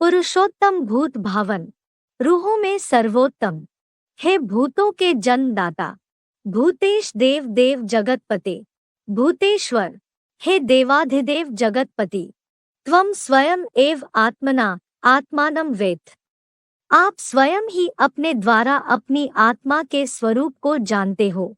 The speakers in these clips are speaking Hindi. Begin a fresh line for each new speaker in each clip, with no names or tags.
पुरुषोत्तम भूत भावन, रूहों में सर्वोत्तम, हे भूतों के जन्मदाता, भूतेश देव देव जगतपते, भूतेश्वर, हे देवाधिदेव जगतपति, त्वं स्वयं एव आत्मना आत्मानं वेत्थ। आप स्वयं ही अपने द्वारा अपनी आत्मा के स्वरूप को जानते हो।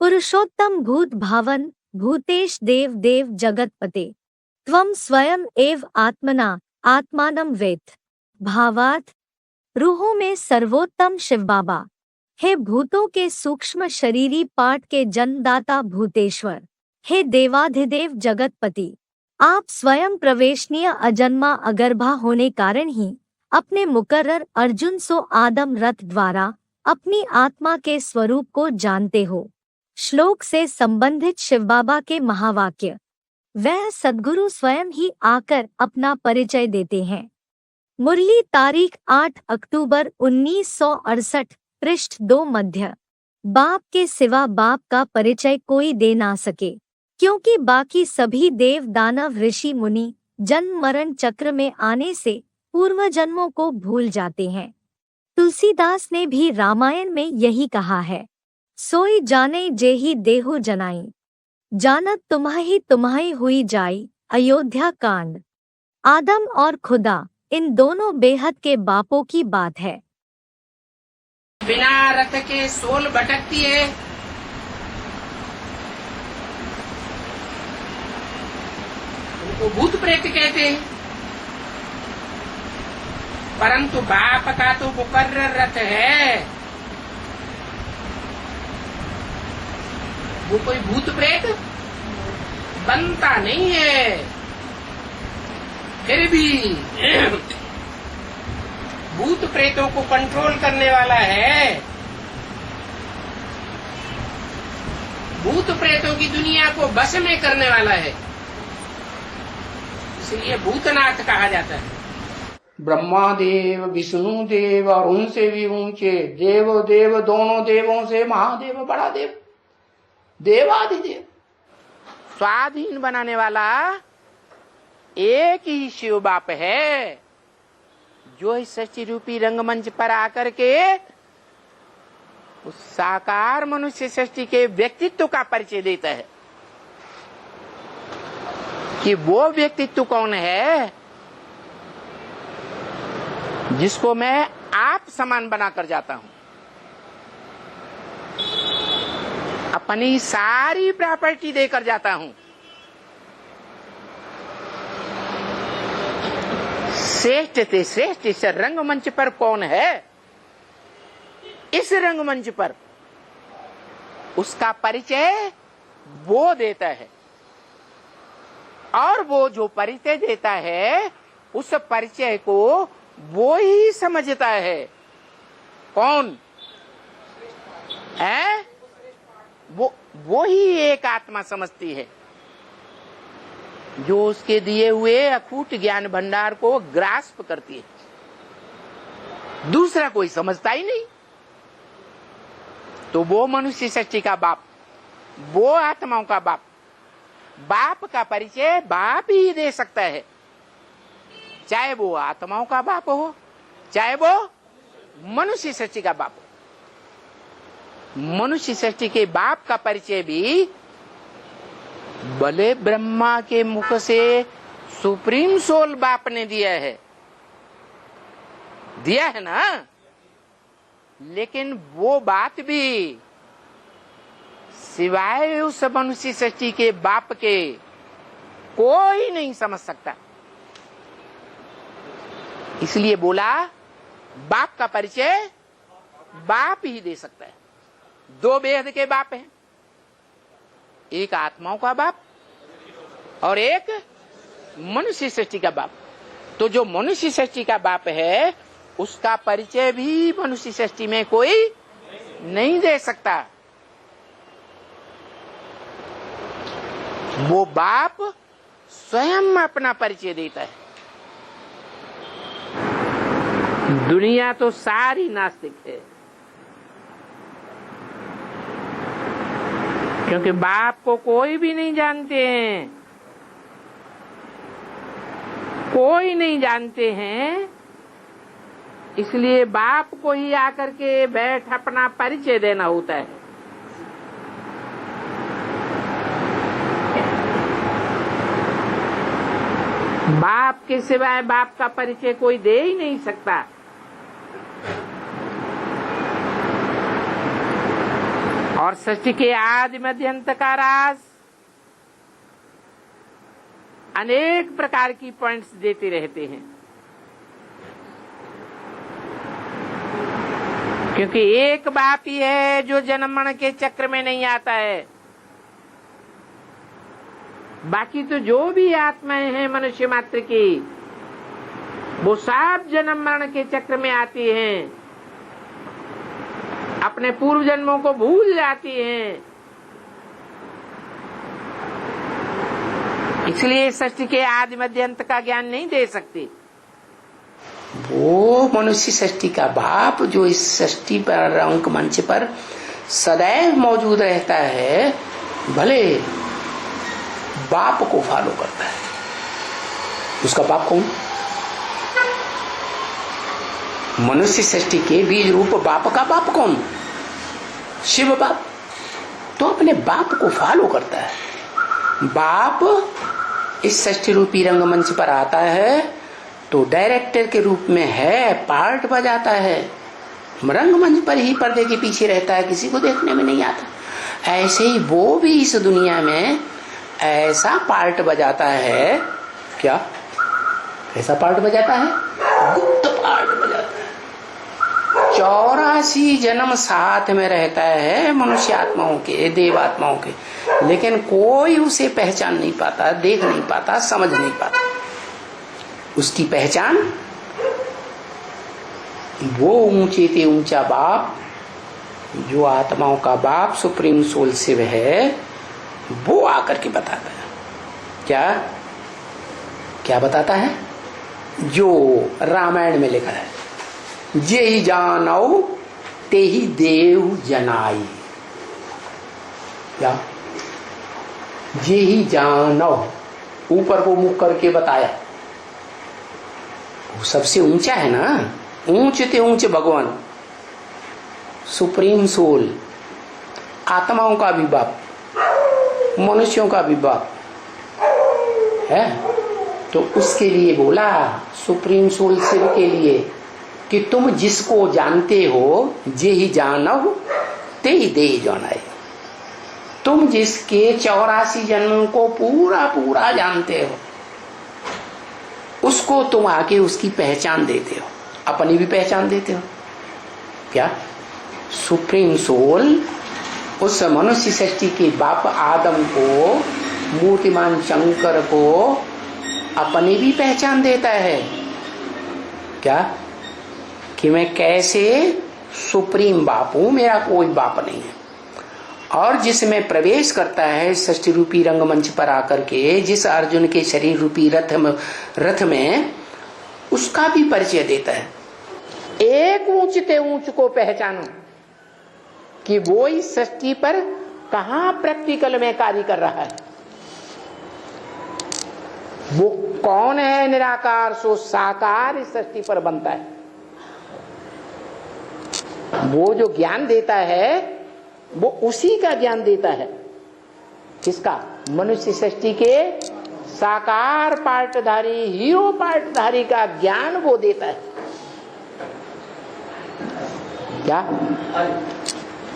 पुरुषोत्तम भूत भावन, भूतेश देव देव जगतपते, त्वं स्वयं एव आत्मना आत्मानं वेत्थ। भावार्थ, रूहों में सर्वोत्तम शिव बाबा, हे भूतों के सूक्ष्म शरीरी पाठ के जन्मदाता भूतेश्वर, हे देवाधिदेव जगतपति, आप स्वयं प्रवेशनीय अजन्मा अगर्भा होने कारण ही अपने मुकर्रर अर्जुन सो आदम रथ द्वारा अपनी आत्मा के स्वरूप को जानते हो। श्लोक से संबंधित शिव बाबा के महावाक्य। वह सद्गुरु स्वयं ही आकर अपना परिचय देते हैं। मुरली तारीख 8 अक्टूबर 1968, पृष्ठ 2 मध्य। बाप के सिवा बाप का परिचय कोई दे ना सके, क्योंकि बाकी सभी देव दानव ऋषि मुनि जन्म मरण चक्र में आने से पूर्व जन्मों को भूल जाते हैं। तुलसीदास ने भी रामायण में यही कहा है, सोई जाने जेहि देहु जनाई, जानत तुम्हाही हुई जाई। अयोध्या कांड। आदम और खुदा, इन दोनों बेहद के बापों की बात है।
बिना रथ के सोल भटकती है, उनको भूत प्रेत कहते हैं। परंतु बाप का तो मुकर्रर रथ है, वो कोई भूत प्रेत बनता नहीं है। फिर भी भूत प्रेतों को कंट्रोल करने वाला है। भूत प्रेतों की दुनिया को बस में करने वाला है, इसलिए भूतनाथ कहा जाता है।
ब्रह्मा देव, विष्णु देव और उनसे भी ऊंचे देव देव, दोनों देवों से महादेव बड़ा देव, देवाधिदेव।
स्वाधीन बनाने वाला एक ही शिव बाप है, जो इस सृष्टि रूपी रंगमंच पर आकर के उस साकार मनुष्य सृष्टि के व्यक्तित्व का परिचय देता है कि वो व्यक्तित्व कौन है जिसको मैं आप समान बनाकर जाता हूं। अपनी सारी प्रॉपर्टी देकर जाता हूं। श्रेष्ठ से श्रेष्ठ इस रंगमंच पर कौन है, इस रंगमंच पर उसका परिचय वो देता है, और वो जो परिचय देता है उस परिचय को वो ही समझता है। कौन है? वो ही एक आत्मा समझती है, जो उसके दिए हुए अकूट ज्ञान भंडार को ग्रास्प करती है। दूसरा कोई समझता ही नहीं। तो वो मनुष्य सृष्टि का बाप, वो आत्माओं का बाप, बाप का परिचय बाप ही दे सकता है, चाहे वो आत्माओं का बाप हो, चाहे वो मनुष्य सृष्टि का बाप हो। मनुष्य सृष्टि के बाप का परिचय भी भले ब्रह्मा के मुख से सुप्रीम सोल बाप ने दिया है ना, लेकिन वो बात भी सिवाय उस मनुष्य सृष्टि के बाप के कोई नहीं समझ सकता। इसलिए बोला बाप का परिचय बाप ही दे सकता है। दो बेहद के बाप हैं, एक आत्माओं का बाप और एक मनुष्य सृष्टि का बाप। तो जो मनुष्य सृष्टि का बाप है उसका परिचय भी मनुष्य सृष्टि में कोई नहीं दे सकता। वो बाप स्वयं अपना परिचय देता है। दुनिया तो सारी नास्तिक है, क्योंकि बाप को कोई भी नहीं जानते हैं। कोई नहीं जानते हैं इसलिए बाप को ही आकर के बैठ अपना परिचय देना होता है। बाप के सिवाय बाप का परिचय कोई दे ही नहीं सकता। और सृष्टि के आदि मध्य अंत का राज अनेक प्रकार की पॉइंट्स देते रहते हैं, क्योंकि एक बाप ही है जो जन्म मरण के चक्र में नहीं आता है। बाकी तो जो भी आत्माएं हैं मनुष्य मात्र की, वो सब जन्म मरण के चक्र में आती हैं, अपने पूर्व जन्मों को भूल जाती हैं। इसलिए सृष्टि के आदि मध्य अंत का ज्ञान नहीं दे सकती।
वो मनुष्य सृष्टि का बाप जो इस सृष्टि पर अंक मंच पर सदैव मौजूद रहता है, भले बाप को फॉलो करता है। उसका बाप कौन? मनुष्य सृष्टि के बीज रूप बाप का बाप कौन? शिव बाप। तो अपने बाप को फॉलो करता है। बाप इस सृष्टि रूपी रंगमंच पर आता है तो डायरेक्टर के रूप में है, पार्ट बजाता है, रंगमंच पर ही पर्दे के पीछे रहता है, किसी को देखने में नहीं आता। ऐसे ही वो भी इस दुनिया में ऐसा पार्ट बजाता है। क्या कैसा पार्ट बजाता है? गुप्त पार्ट बजाता है। 84 जन्म साथ में रहता है मनुष्य आत्माओं के, देवात्माओं के, लेकिन कोई उसे पहचान नहीं पाता, देख नहीं पाता, समझ नहीं पाता। उसकी पहचान वो ऊंचे से ऊंचा बाप जो आत्माओं का बाप सुप्रीम सोल शिव है, वो आकर के बताता है। क्या क्या बताता है? जो रामायण में लिखा है, जे ही जानौ ते ही देव जनाई। क्या? जे ही जानौ, ऊपर को मुख करके बताया। वो सबसे ऊंचा है ना, ऊंचे ते ऊंचे भगवान सुप्रीम सोल, आत्माओं का भी बाप, मनुष्यों का भी बाप है। तो उसके लिए बोला सुप्रीम सोल शिव के लिए कि तुम जिसको जानते हो, जे ही जानव ते ही दे जानाई। तुम जिसके 84 जन्मों को पूरा पूरा जानते हो, उसको तुम आके उसकी पहचान देते हो, अपनी भी पहचान देते हो। क्या? सुप्रीम सोल उस मनुष्य सृष्टि के बाप आदम को, मूर्तिमान शंकर को अपनी भी पहचान देता है। क्या? कि मैं कैसे सुप्रीम बाप हूं, मेरा कोई बाप नहीं है। और जिसमें प्रवेश करता है सृष्टि रूपी रंगमंच पर आकर के, जिस अर्जुन के शरीर रूपी रथ में उसका भी परिचय देता है। एक ऊंचते ऊंच को पहचानो कि वो इस सृष्टि पर कहां प्रैक्टिकल में कार्य कर रहा है। वो कौन है? निराकार सो साकार इस सृष्टि पर बनता है। वो जो ज्ञान देता है वो उसी का ज्ञान देता है। किसका? मनुष्य सृष्टि के साकार पार्टधारी, हीरो पार्टधारी का ज्ञान वो देता है। क्या?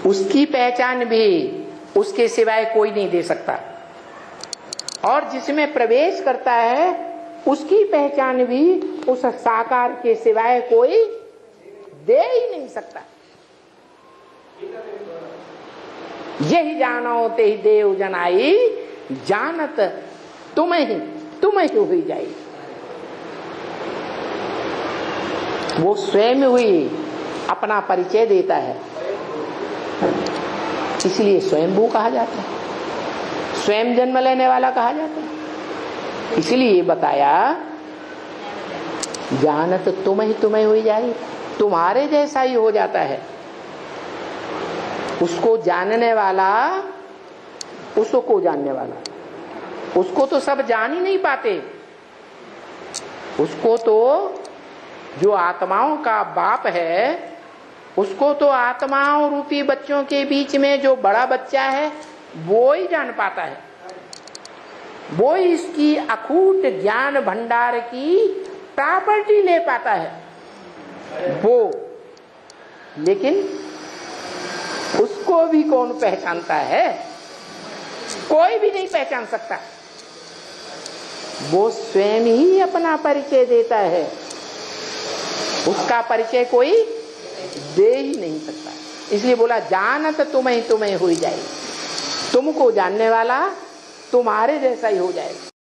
उसकी पहचान भी उसके सिवाय कोई नहीं दे सकता। और जिसमें प्रवेश करता है उसकी पहचान भी उस साकार के सिवाय कोई दे ही नहीं सकता। यही जानो ते ही देव जनाई, जानत तुम्हें ही हुई जाई। वो स्वयं हुई अपना परिचय देता है, इसलिए स्वयंभू कहा जाता है, स्वयं जन्म लेने वाला कहा जाता है। इसलिए बताया जानत तुम्हें हुई जाए, तुम्हारे जैसा ही हो जाता है। उसको जानने वाला उसको जानने वाला, उसको तो सब जान ही नहीं पाते, उसको तो जो आत्माओं का बाप है उसको तो आत्माओं रूपी बच्चों के बीच में जो बड़ा बच्चा है वो ही जान पाता है, वो इसकी अखूट ज्ञान भंडार की प्रॉपर्टी ले पाता है वो। लेकिन उसको भी कौन पहचानता है? कोई भी नहीं पहचान सकता। वो स्वयं ही अपना परिचय देता है, उसका परिचय कोई दे ही नहीं सकता। इसलिए बोला जानत तुम्हें तुम्हें हो जाए, तुमको जानने वाला तुम्हारे जैसा ही हो जाएगा।